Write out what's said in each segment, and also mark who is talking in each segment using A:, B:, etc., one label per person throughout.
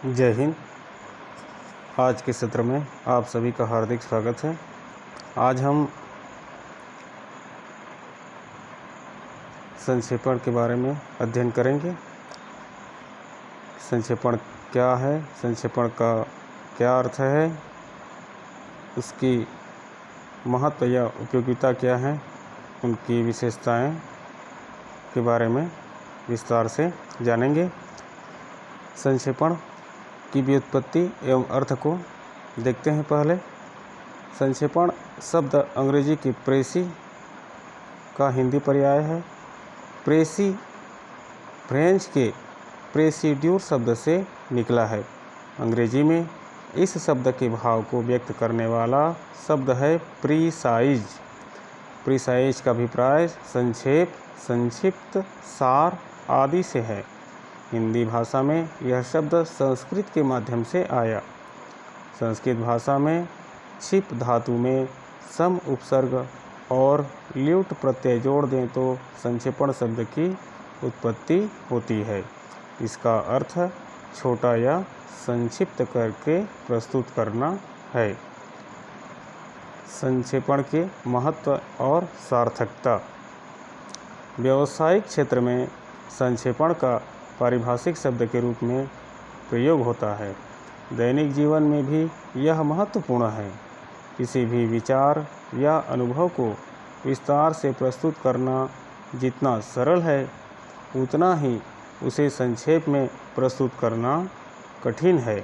A: जय हिंद। आज के सत्र में आप सभी का हार्दिक स्वागत है। आज हम संक्षेपण के बारे में अध्ययन करेंगे। संक्षेपण क्या है, संक्षेपण का क्या अर्थ है, उसकी महत्व या उपयोगिता क्या है, उनकी विशेषताएं के बारे में विस्तार से जानेंगे। संक्षेपण की व्युत्पत्ति एवं अर्थ को देखते हैं। पहले संक्षेपण शब्द अंग्रेजी की प्रेसी का हिंदी पर्याय है। प्रेसी फ्रेंच के प्रेसिड्यूर शब्द से निकला है। अंग्रेजी में इस शब्द के भाव को व्यक्त करने वाला शब्द है प्रीसाइज। प्रीसाइज का अभिप्राय संक्षेप, संक्षिप्त, सार आदि से है। हिंदी भाषा में यह शब्द संस्कृत के माध्यम से आया। संस्कृत भाषा में छिप धातु में सम उपसर्ग और ल्यूट प्रत्यय जोड़ दें तो संक्षेपण शब्द की उत्पत्ति होती है। इसका अर्थ छोटा या संक्षिप्त करके प्रस्तुत करना है। संक्षेपण के महत्व और सार्थकता। व्यावसायिक क्षेत्र में संक्षेपण का पारिभाषिक शब्द के रूप में प्रयोग होता है। दैनिक जीवन में भी यह महत्वपूर्ण है। किसी भी विचार या अनुभव को विस्तार से प्रस्तुत करना जितना सरल है, उतना ही उसे संक्षेप में प्रस्तुत करना कठिन है।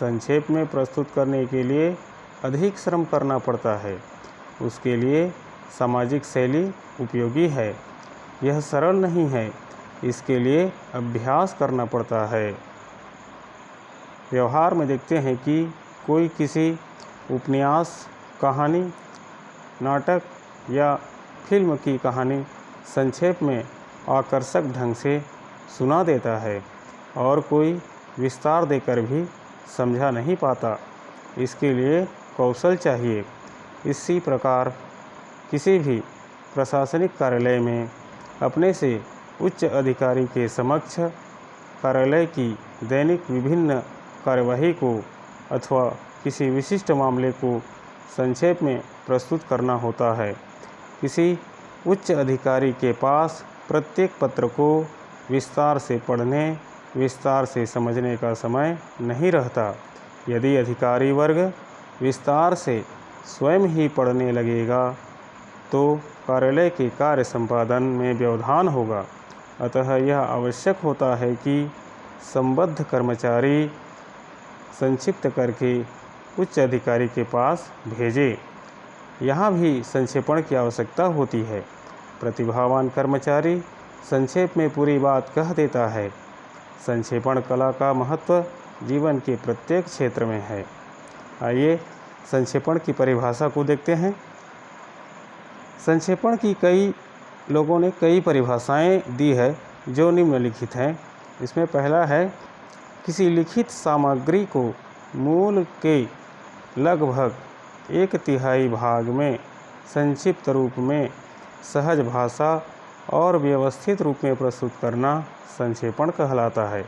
A: संक्षेप में प्रस्तुत करने के लिए अधिक श्रम करना पड़ता है। उसके लिए सामाजिक शैली उपयोगी है। यह सरल नहीं है, इसके लिए अभ्यास करना पड़ता है। व्यवहार में देखते हैं कि कोई किसी उपन्यास, कहानी, नाटक या फिल्म की कहानी संक्षेप में आकर्षक ढंग से सुना देता है और कोई विस्तार देकर भी समझा नहीं पाता। इसके लिए कौशल चाहिए। इसी प्रकार किसी भी प्रशासनिक कार्यालय में अपने से उच्च अधिकारी के समक्ष कार्यालय की दैनिक विभिन्न कार्यवाही को अथवा किसी विशिष्ट मामले को संक्षेप में प्रस्तुत करना होता है। किसी उच्च अधिकारी के पास प्रत्येक पत्र को विस्तार से पढ़ने, विस्तार से समझने का समय नहीं रहता। यदि अधिकारी वर्ग विस्तार से स्वयं ही पढ़ने लगेगा तो कार्यालय के कार्य संपादन में व्यवधान होगा। अतः यह आवश्यक होता है कि संबद्ध कर्मचारी संक्षिप्त करके उच्च अधिकारी के पास भेजे। यहाँ भी संक्षेपण की आवश्यकता होती है। प्रतिभावान कर्मचारी संक्षेप में पूरी बात कह देता है। संक्षेपण कला का महत्व जीवन के प्रत्येक क्षेत्र में है। आइए संक्षेपण की परिभाषा को देखते हैं। संक्षेपण की कई लोगों ने कई परिभाषाएं दी है जो निम्नलिखित हैं। इसमें पहला है, किसी लिखित सामग्री को मूल के लगभग 1/3 भाग में संक्षिप्त रूप में सहज भाषा और व्यवस्थित रूप में प्रस्तुत करना संक्षेपण कहलाता है।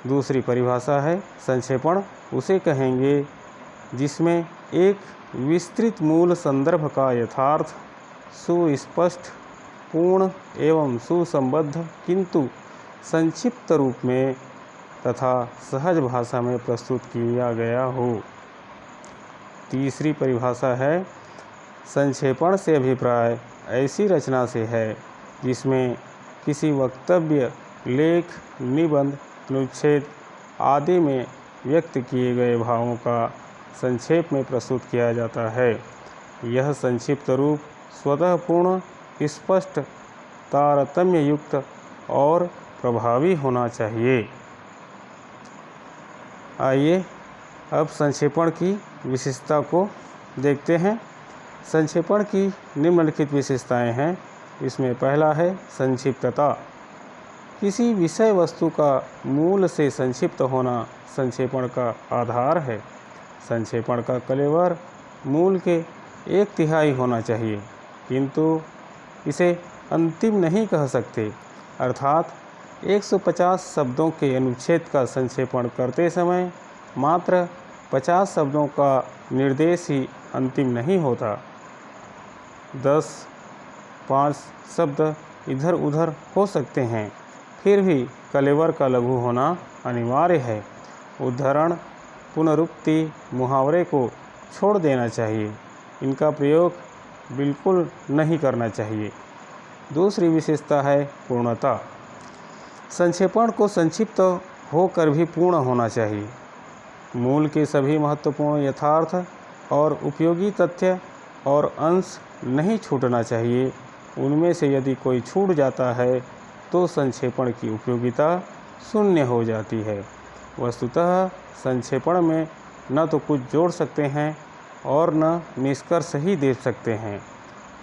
A: दूसरी परिभाषा है, संक्षेपण उसे कहेंगे जिसमें एक विस्तृत मूल संदर्भ का यथार्थ, सुस्पष्ट, पूर्ण एवं सुसंबद्ध किंतु संक्षिप्त रूप में तथा सहज भाषा में प्रस्तुत किया गया हो। तीसरी परिभाषा है, संक्षेपण से अभिप्राय ऐसी रचना से है जिसमें किसी वक्तव्य, लेख, निबंध, अनुच्छेद आदि में व्यक्त किए गए भावों का संक्षेप में प्रस्तुत किया जाता है। यह संक्षिप्त रूप स्वतः पूर्ण, स्पष्ट, तारतम्य युक्त और प्रभावी होना चाहिए। आइए अब संक्षेपण की विशेषता को देखते हैं। संक्षेपण की निम्नलिखित विशेषताएं हैं। इसमें पहला है संक्षिप्तता। किसी विषय वस्तु का मूल से संक्षिप्त होना संक्षेपण का आधार है। संक्षेपण का कलेवर मूल के 1/3 होना चाहिए, किंतु इसे अंतिम नहीं कह सकते। अर्थात 150 शब्दों के अनुच्छेद का संक्षेपण करते समय मात्र 50 शब्दों का निर्देश ही अंतिम नहीं होता। 10-5 शब्द इधर उधर हो सकते हैं, फिर भी कलेवर का लघु होना अनिवार्य है। उद्धरण, पुनरुक्ति, मुहावरे को छोड़ देना चाहिए। इनका प्रयोग बिल्कुल नहीं करना चाहिए। दूसरी विशेषता है पूर्णता। संक्षेपण को संक्षिप्त होकर भी पूर्ण होना चाहिए। मूल के सभी महत्वपूर्ण यथार्थ और उपयोगी तथ्य और अंश नहीं छूटना चाहिए। उनमें से यदि कोई छूट जाता है तो संक्षेपण की उपयोगिता शून्य हो जाती है। वस्तुतः संक्षेपण में न तो कुछ जोड़ सकते हैं और न निष्कर्ष ही दे सकते हैं।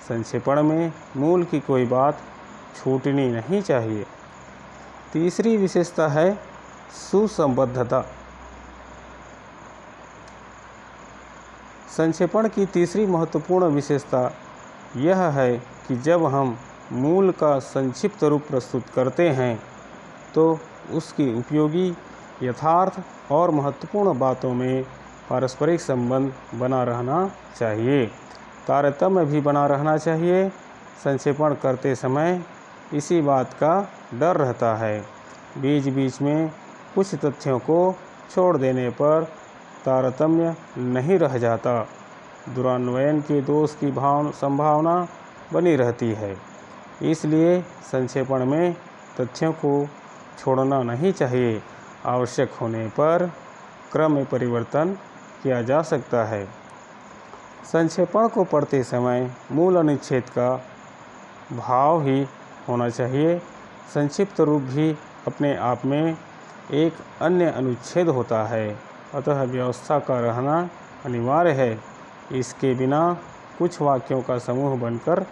A: संक्षेपण में मूल की कोई बात छूटनी नहीं चाहिए। तीसरी विशेषता है सुसंबद्धता। संक्षेपण की तीसरी महत्वपूर्ण विशेषता यह है कि जब हम मूल का संक्षिप्त रूप प्रस्तुत करते हैं तो उसकी उपयोगी, यथार्थ और महत्वपूर्ण बातों में पारस्परिक संबंध बना रहना चाहिए, तारतम्य भी बना रहना चाहिए। संक्षेपण करते समय इसी बात का डर रहता है। बीच बीच में कुछ तथ्यों को छोड़ देने पर तारतम्य नहीं रह जाता। दुरान्वयन के दोष की संभावना बनी रहती है। इसलिए संक्षेपण में तथ्यों को छोड़ना नहीं चाहिए। आवश्यक होने पर क्रम में परिवर्तन किया जा सकता है। संक्षेपण को पढ़ते समय मूल अनुच्छेद का भाव ही होना चाहिए। संक्षिप्त रूप भी अपने आप में एक अन्य अनुच्छेद होता है, अतः व्यवस्था का रहना अनिवार्य है। इसके बिना कुछ वाक्यों का समूह बनकर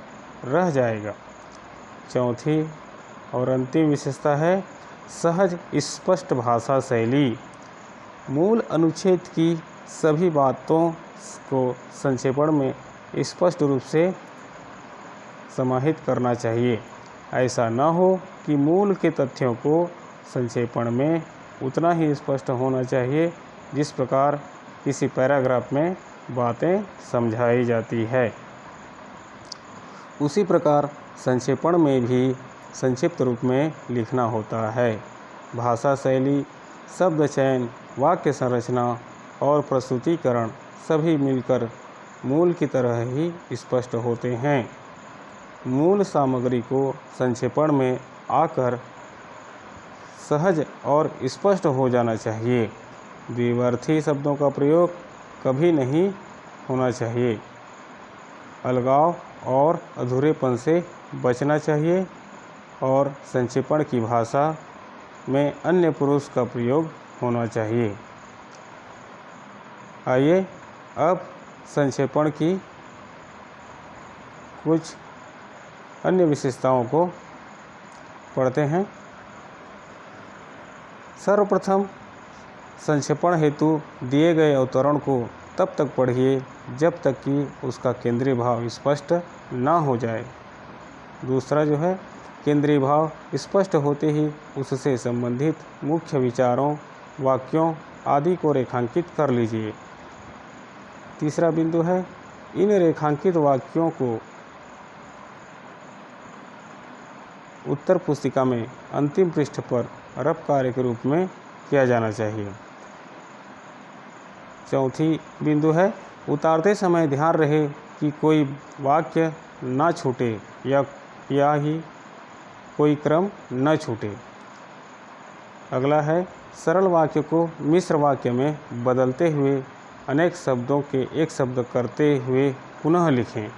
A: रह जाएगा। चौथी और अंतिम विशेषता है सहज स्पष्ट भाषा शैली। मूल अनुच्छेद की सभी बातों को संक्षेपण में स्पष्ट रूप से समाहित करना चाहिए। ऐसा न हो कि मूल के तथ्यों को संक्षेपण में उतना ही स्पष्ट होना चाहिए जिस प्रकार किसी पैराग्राफ में बातें समझाई जाती है। उसी प्रकार संक्षेपण में भी संक्षिप्त रूप में लिखना होता है। भाषा शैली, शब्द चयन, वाक्य संरचना और प्रस्तुतिकरण सभी मिलकर मूल की तरह ही स्पष्ट होते हैं। मूल सामग्री को संक्षेपण में आकर सहज और स्पष्ट हो जाना चाहिए। द्विवर्थी शब्दों का प्रयोग कभी नहीं होना चाहिए। अलगाव और अधूरेपन से बचना चाहिए और संक्षेपण की भाषा में अन्य पुरुष का प्रयोग होना चाहिए। आइए अब संक्षेपण की कुछ अन्य विशेषताओं को पढ़ते हैं। सर्वप्रथम संक्षेपण हेतु दिए गए अवतरण को तब तक पढ़िए जब तक कि उसका केंद्रीय भाव स्पष्ट ना हो जाए। दूसरा जो है, केंद्रीय भाव स्पष्ट होते ही उससे संबंधित मुख्य विचारों, वाक्यों आदि को रेखांकित कर लीजिए। तीसरा बिंदु है, इन रेखांकित वाक्यों को उत्तर पुस्तिका में अंतिम पृष्ठ पर रफ कार्य के रूप में किया जाना चाहिए। चौथी बिंदु है, उतारते समय ध्यान रहे कि कोई वाक्य ना छूटे या ही कोई क्रम न छूटे। अगला है, सरल वाक्य को मिश्र वाक्य में बदलते हुए अनेक शब्दों के एक शब्द करते हुए पुनः लिखें।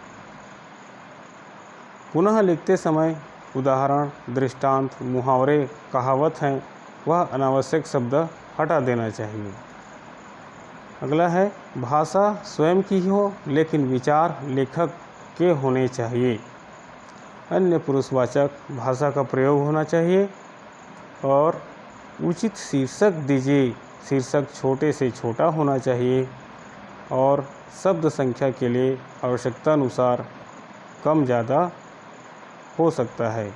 A: पुनः लिखते समय उदाहरण, दृष्टांत, मुहावरे, कहावत हैं वह अनावश्यक शब्द हटा देना चाहिए। अगला है, भाषा स्वयं की ही हो लेकिन विचार लेखक के होने चाहिए। अन्य पुरुषवाचक भाषा का प्रयोग होना चाहिए और उचित शीर्षक दीजिए। शीर्षक छोटे से छोटा होना चाहिए और शब्द संख्या के लिए आवश्यकता अनुसार कम ज़्यादा हो सकता है।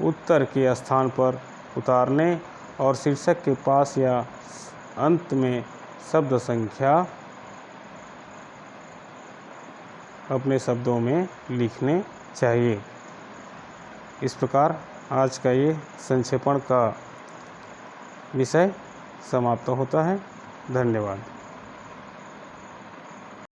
A: उत्तर के स्थान पर उतारने और शीर्षक के पास या अंत में शब्द संख्या अपने शब्दों में लिखने चाहिए। इस प्रकार आज का ये संक्षेपण का विषय समाप्त होता है। धन्यवाद।